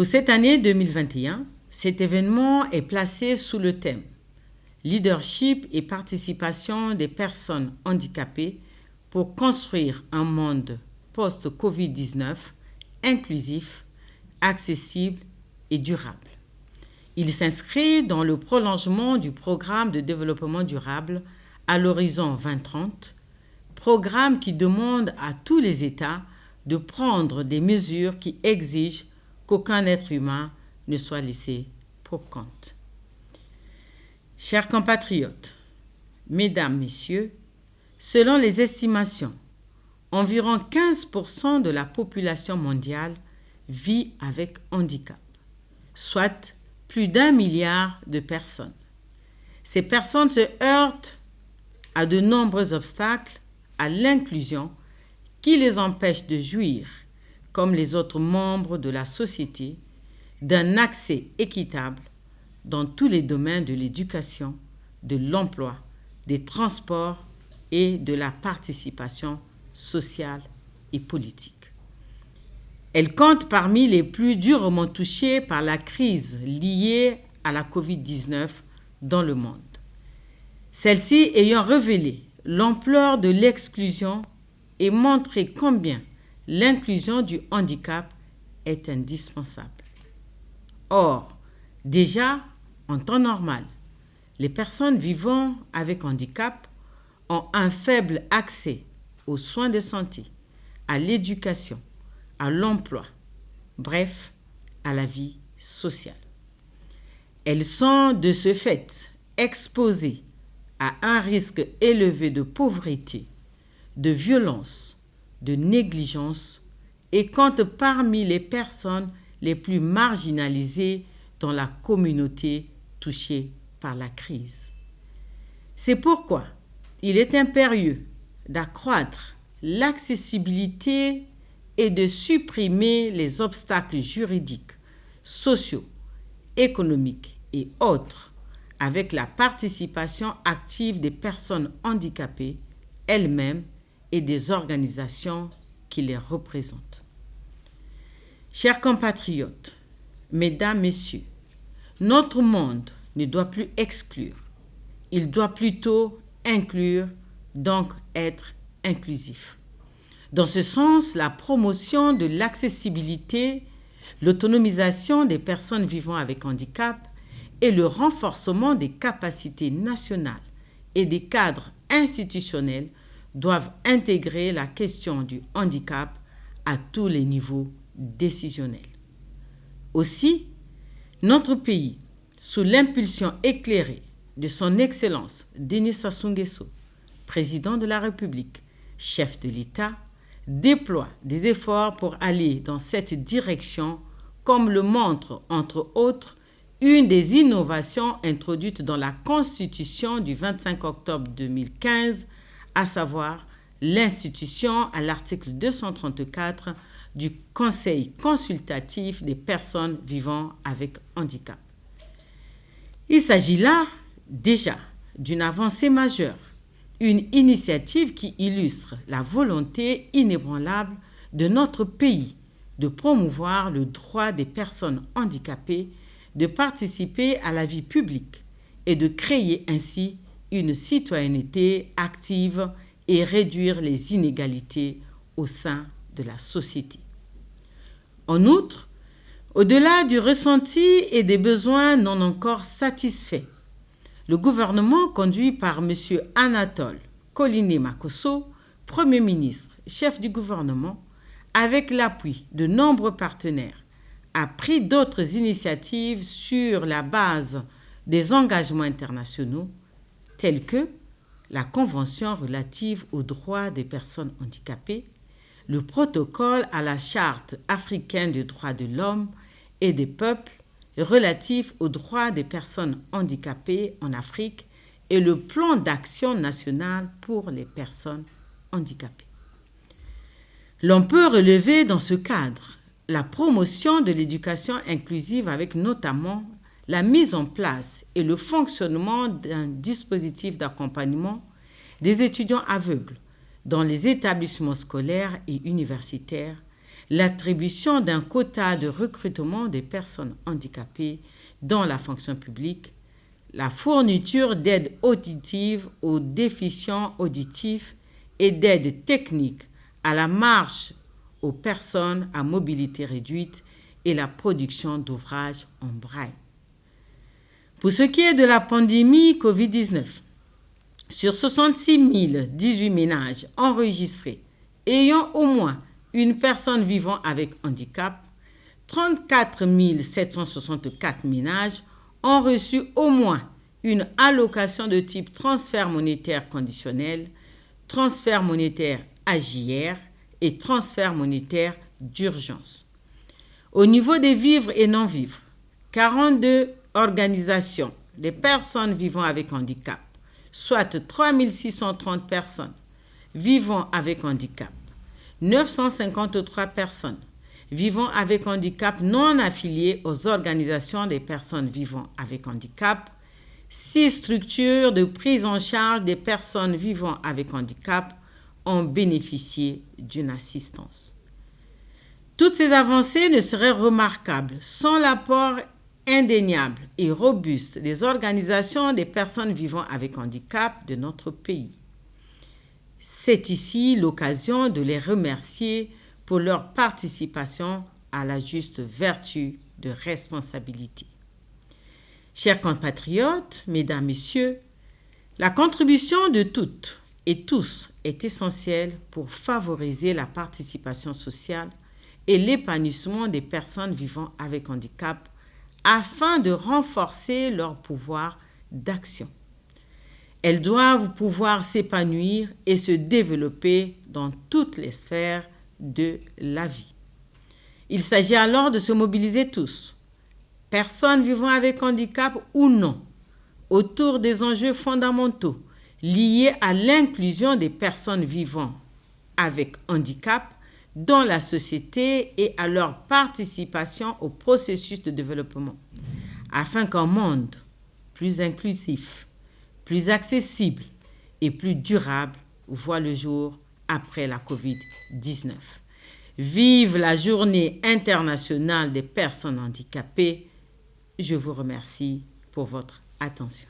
Pour cette année 2021, cet événement est placé sous le thème « Leadership et participation des personnes handicapées pour construire un monde post-Covid-19 inclusif, accessible et durable ». Il s'inscrit dans le prolongement du programme de développement durable à l'horizon 2030, programme qui demande à tous les États de prendre des mesures qui exigent qu'aucun être humain ne soit laissé pour compte. Chers compatriotes, mesdames, messieurs, selon les estimations, environ 15% de la population mondiale vit avec handicap, soit plus d'1 milliard de personnes. Ces personnes se heurtent à de nombreux obstacles à l'inclusion qui les empêchent de jouir, comme les autres membres de la société, d'un accès équitable dans tous les domaines de l'éducation, de l'emploi, des transports et de la participation sociale et politique. Elle compte parmi les plus durement touchées par la crise liée à la COVID-19 dans le monde. Celle-ci ayant révélé l'ampleur de l'exclusion et montré combien l'inclusion du handicap est indispensable. Or, déjà, en temps normal, les personnes vivant avec handicap ont un faible accès aux soins de santé, à l'éducation, à l'emploi, bref, à la vie sociale. Elles sont de ce fait exposées à un risque élevé de pauvreté, de violence, de négligence et comptent parmi les personnes les plus marginalisées dans la communauté touchée par la crise. C'est pourquoi il est impérieux d'accroître l'accessibilité et de supprimer les obstacles juridiques, sociaux, économiques et autres avec la participation active des personnes handicapées elles-mêmes et des organisations qui les représentent. Chers compatriotes, mesdames, messieurs, notre monde ne doit plus exclure, il doit plutôt inclure, donc être inclusif. Dans ce sens, la promotion de l'accessibilité, l'autonomisation des personnes vivant avec handicap et le renforcement des capacités nationales et des cadres institutionnels doivent intégrer la question du handicap à tous les niveaux décisionnels. Aussi, notre pays, sous l'impulsion éclairée de son Excellence Denis Sassou Nguesso, président de la République, chef de l'État, déploie des efforts pour aller dans cette direction, comme le montre, entre autres, une des innovations introduites dans la Constitution du 25 octobre 2015, à savoir l'institution à l'article 234 du Conseil consultatif des personnes vivant avec handicap. Il s'agit là déjà d'une avancée majeure, une initiative qui illustre la volonté inébranlable de notre pays de promouvoir le droit des personnes handicapées de participer à la vie publique et de créer ainsi une citoyenneté active et réduire les inégalités au sein de la société. En outre, au-delà du ressenti et des besoins non encore satisfaits, le gouvernement conduit par M. Anatole Koliné-Makosso, Premier ministre, chef du gouvernement, avec l'appui de nombreux partenaires, a pris d'autres initiatives sur la base des engagements internationaux, tels que la Convention relative aux droits des personnes handicapées, le protocole à la Charte africaine des droits de l'homme et des peuples relatif aux droits des personnes handicapées en Afrique et le plan d'action national pour les personnes handicapées. L'on peut relever dans ce cadre la promotion de l'éducation inclusive avec notamment la mise en place et le fonctionnement d'un dispositif d'accompagnement des étudiants aveugles dans les établissements scolaires et universitaires, l'attribution d'un quota de recrutement des personnes handicapées dans la fonction publique, la fourniture d'aides auditives aux déficients auditifs et d'aides techniques à la marche aux personnes à mobilité réduite et la production d'ouvrages en braille. Pour ce qui est de la pandémie Covid-19, sur 66 018 ménages enregistrés ayant au moins une personne vivant avec handicap, 34 764 ménages ont reçu au moins une allocation de type transfert monétaire conditionnel, transfert monétaire AJR et transfert monétaire d'urgence. Au niveau des vivres et non-vivres, 42 organisations des personnes vivant avec handicap, soit 3 630 personnes vivant avec handicap, 953 personnes vivant avec handicap non affiliées aux organisations des personnes vivant avec handicap, 6 structures de prise en charge des personnes vivant avec handicap ont bénéficié d'une assistance. Toutes ces avancées ne seraient remarquables sans l'apport indéniable et robuste des organisations des personnes vivant avec handicap de notre pays. C'est ici l'occasion de les remercier pour leur participation à la juste vertu de responsabilité. Chers compatriotes, mesdames, messieurs, la contribution de toutes et tous est essentielle pour favoriser la participation sociale et l'épanouissement des personnes vivant avec handicap afin de renforcer leur pouvoir d'action. Elles doivent pouvoir s'épanouir et se développer dans toutes les sphères de la vie. Il s'agit alors de se mobiliser tous, personnes vivant avec handicap ou non, autour des enjeux fondamentaux liés à l'inclusion des personnes vivant avec handicap dans la société et à leur participation au processus de développement, afin qu'un monde plus inclusif, plus accessible et plus durable voit le jour après la COVID-19. Vive la Journée internationale des personnes handicapées. Je vous remercie pour votre attention.